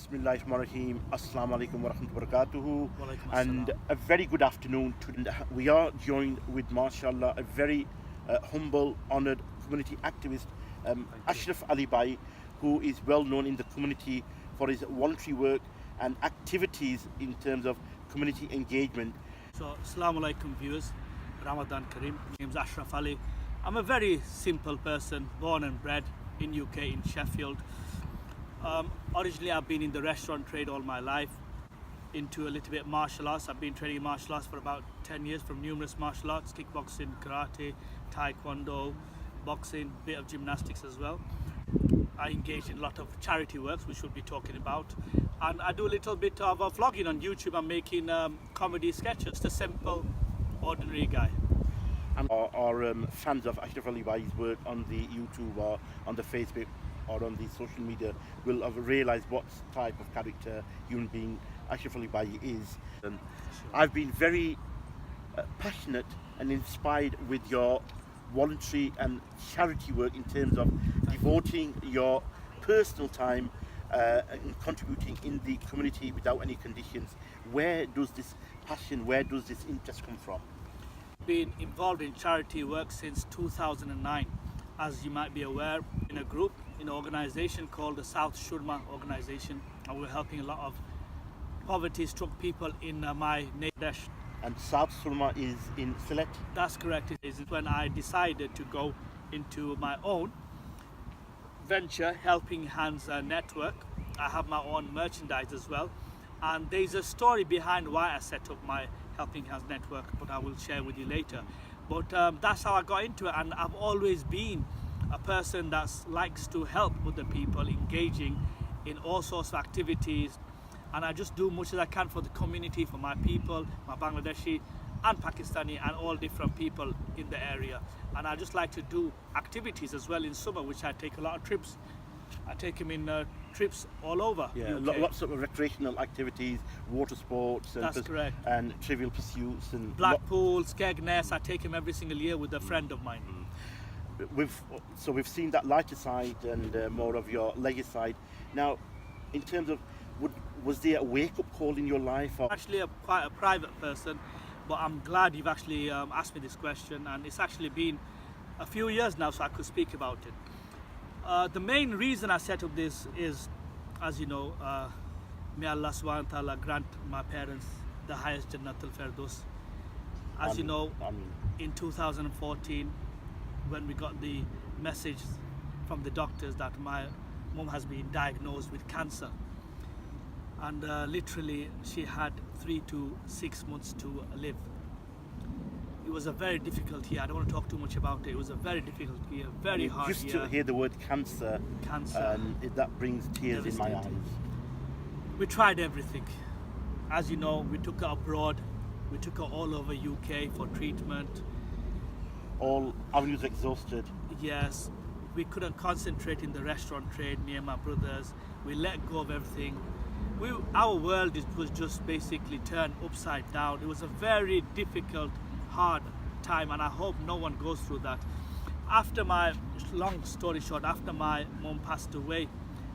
Bismillahirrahmanirrahim. Assalamu alaikum wa rahmatullahi wa barakatuhu. Walaikum And assalam. a very good afternoon. We are joined with, mashallah, a very humble, honored community activist, Ashraf Ali Bhai, who is well known in the community for his voluntary work and activities in terms of community engagement. So, Assalamu alaikum viewers, Ramadan Kareem. My name is Ashraf Ali. I'm a very simple person, born and bred in UK, in Sheffield. Originally, I've been in the restaurant trade all my life, into a little bit martial arts. I've been training martial arts for about 10 years from numerous martial arts, kickboxing, karate, taekwondo, boxing, bit of gymnastics as well. I engage in a lot of charity works, which we'll be talking about. And I do a little bit of vlogging on YouTube. I'm making comedy sketches. Just a simple, ordinary guy. And our fans of Ashraf Ali Bhai's work on the YouTube or on the Facebook or on the social media will have realised what type of character, human being Ashraf Ali Bhai is. And I've been very passionate and inspired with your voluntary and charity work in terms of devoting your personal time and contributing in the community without any conditions. Where does this passion, where does this interest come from? Been involved in charity work since 2009. As you might be aware, in a group, in an organisation called the South Shurma Organisation, and we're helping a lot of poverty-struck people in my neighbourhood. And South Shurma is in Sylhet? That's correct. It is when I decided to go into my own venture, Helping Hands Network. I have my own merchandise as well, and there's a story behind why I set up my Helping Hands Network, but I will share with you later. But that's how I got into it, and I've always been a person that likes to help other people, engaging in all sorts of activities, and I just do much as I can for the community, for my people, my Bangladeshi and Pakistani and all different people in the area. And I just like to do activities as well in summer, which I take a lot of trips. I take them in trips all over. Yeah, UK. lots of recreational activities, water sports, and, That's correct. and trivial pursuits, and Blackpool, Skegness. I take him every single year with a friend of mine. we've seen that lighter side and more of your leisure side. Now, in terms of, was there a wake-up call in your life? Or? Actually, quite a private person, but I'm glad you've actually asked me this question, and it's actually been a few years now, so I could speak about it. The main reason I set up this is, as you know, may Allah subhanahu wa ta'ala grant my parents the highest Jannatul Firdaus. As you know, in 2014, when we got the message from the doctors that my mum has been diagnosed with cancer, and literally she had 3 to 6 months to live. It was a very difficult year. I don't want to talk too much about it. It was a very difficult year, very hard Just year. to hear the word cancer, that brings tears in my eyes. We tried everything. As you know, we took her abroad. We took her all over UK for treatment. All avenues exhausted. Yes, we couldn't concentrate in the restaurant trade, me and my brothers. We let go of everything. Our world was just basically turned upside down. It was a very difficult, hard time, and I hope no one goes through that. After my, long story short, after my mom passed away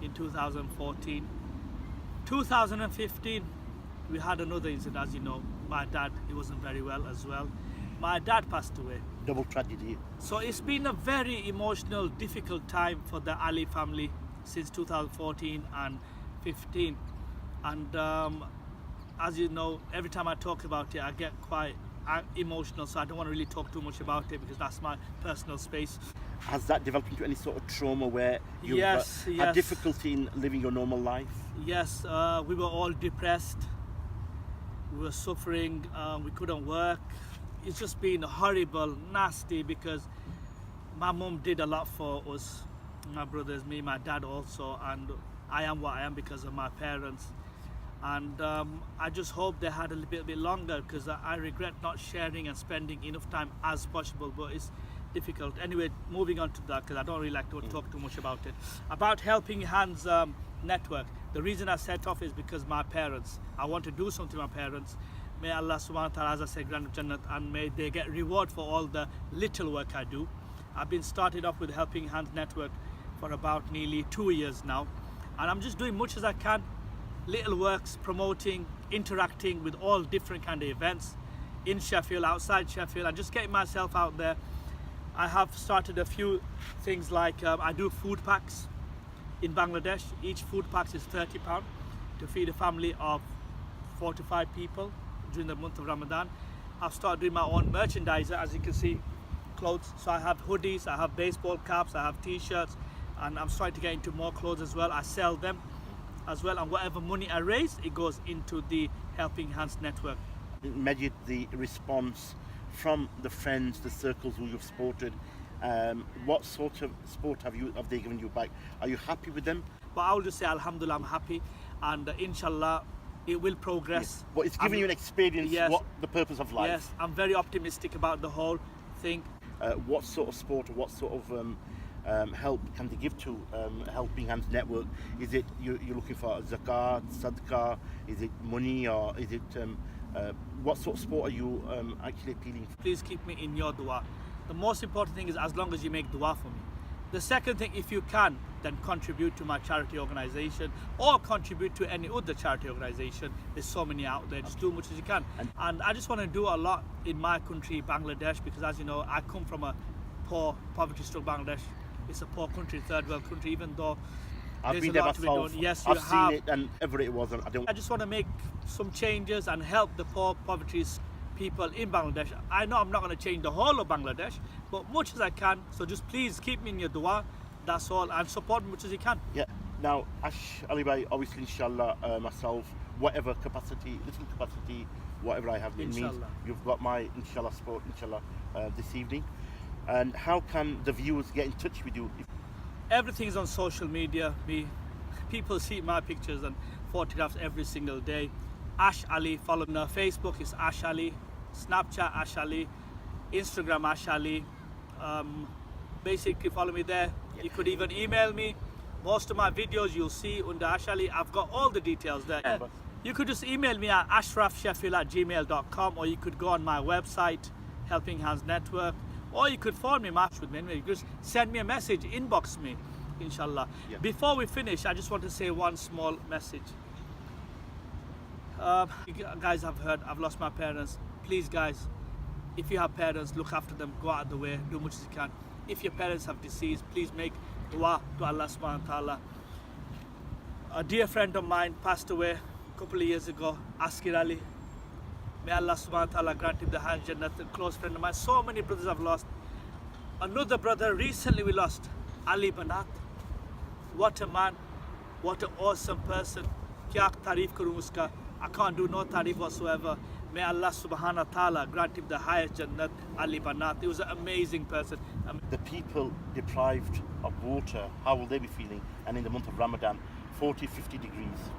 in 2014, 2015, we had another incident. As you know, my dad, he wasn't very well as well. My dad passed away. Double tragedy. So it's been a very emotional, difficult time for the Ali family since 2014 and 15. And as you know, every time I talk about it, I get quite emotional, so I don't want to really talk too much about it because that's my personal space. Has that developed into any sort of trauma where you've had difficulty in living your normal life? Yes, we were all depressed. We were suffering. We couldn't work. It's just been horrible, nasty, because my mum did a lot for us, my brothers, me, my dad also, and I am what I am because of my parents. And I just hope they had a little bit longer, because I regret not sharing and spending enough time as possible, but it's difficult. Anyway, moving on to that, because I don't really like to talk too much about it. About Helping Hands Network, the reason I set off is because my parents, I want to do something to my parents. May Allah subhanahu wa ta'ala, as I say, grant Jannat, and may they get reward for all the little work I do. I've been started off with Helping Hands Network for about nearly 2 years now, and I'm just doing much as I can little works promoting, interacting with all different kind of events in Sheffield, outside Sheffield, and just getting myself out there. I have started a few things like I do food packs in Bangladesh. Each food pack is £30 to feed a family of 4 to 5 people during the month of Ramadan. I've started doing my own merchandiser, as you can see, clothes. So I have hoodies, I have baseball caps, I have t-shirts, and I'm starting to get into more clothes as well. I sell them as well, and whatever money I raise, it goes into the Helping Hands network. Majid, the response from the friends, the circles who you've supported, what sort of support have they given you back? Are you happy with them? But I will just say Alhamdulillah, I'm happy, and inshallah it will progress. Yes. But it's giving you an experience, yes, what the purpose of life. Yes, I'm very optimistic about the whole thing. What sort of support or what sort of help can they give to Helping Hands Network? Is it you're looking for zakat, sadaqah? Is it money, or is it what sort of support are you actually appealing for? Please keep me in your dua. The most important thing is as long as you make dua for me. The second thing, if you can, then contribute to my charity organization or contribute to any other charity organization. There's so many out there. Just do as much as you can. And I just want to do a lot in my country, Bangladesh, because as you know, I come from a poor, poverty-struck Bangladesh. It's a poor country, third world country, even though I've been a there lot to be done. myself. Yes, I've you seen have. it, and ever it was. I just want to make some changes and help the poor, poverty people in Bangladesh. I know I'm not going to change the whole of Bangladesh, but much as I can. So just please keep me in your dua. That's all, and support me much as you can. Yeah. Now, Ash Ali Bhai, obviously, inshallah, myself, whatever capacity, little capacity, whatever I have in means, you've got my inshallah support, inshallah, this evening. And how can the viewers get in touch with you? Everything's on social media. People see my pictures and photographs every single day. Ash Ali, follow me on Facebook, it's Ash Ali, Snapchat Ash Ali, Instagram Ash Ali. Basically follow me there. You could even email me. Most of my videos you'll see under Ash Ali. I've got all the details there. You could just email me at ashrafsheffield@gmail.com, or you could go on my website, Helping Hands Network, or you could phone me, match with me. Anyway, just send me a message, inbox me, inshallah. Yeah. Before we finish, I just want to say one small message. You guys have heard, I've lost my parents. Please guys, if you have parents, look after them, go out of the way, do much as you can. If your parents have deceased, please make dua to Allah subhanahu wa ta'ala. A dear friend of mine passed away a couple of years ago, Ashraf Ali. May Allah subhanahu wa ta'ala grant him the hand Jannat, a close friend of mine. So many brothers I've lost. Another brother recently we lost, Ali Banat. What a man, what an awesome person. Kya tarif karoon uska. I can't do no tarif whatsoever. May Allah subhanahu wa ta'ala grant him the highest Jannat, Ali Banat. He was an amazing person. The people deprived of water, how will they be feeling? And in the month of Ramadan, 40, 50 degrees.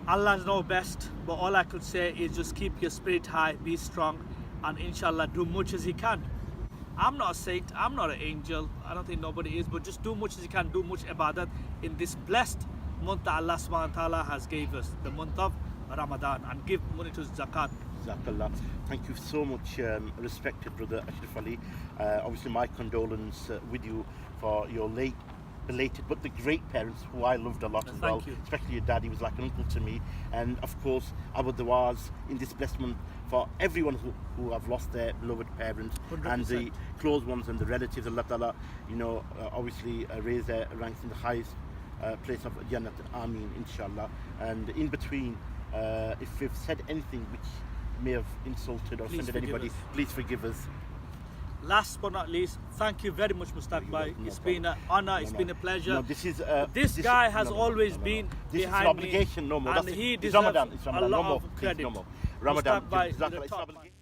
Allah knows best, but all I could say is just keep your spirit high, be strong, and inshallah do much as you can. I'm not a saint, I'm not an angel, I don't think nobody is, but just do much as you can, do much ibadat in this blessed month that Allah subhanahu wa ta'ala has gave us, the month of Ramadan, and give money to zakat. Jazakallah. Thank you so much, respected brother Ashraf Ali. Obviously my condolence with you for your belated but the great parents who I loved a lot as well. You. Especially your dad, he was like an uncle to me. And of course our du'as in this blessed month for everyone who have lost their beloved parents 100%. And the close ones and the relatives. Allah Ta'ala, obviously raise their ranks in the highest place of Jannat. Ameen, inshallah. And in between, if we've said anything which may have insulted or offended anybody, please forgive us. Last but not least, thank you very much, Mustaq Bhai. It's been an honor, it's been a pleasure. No, this guy has always been this behind is an obligation, me, no more. and That's he it's deserves Ramadan. It's Ramadan. a lot No more. of Please, credit. no more. Ramadan. Mustaq Bhai, Jazakallah. the It's top an obligation.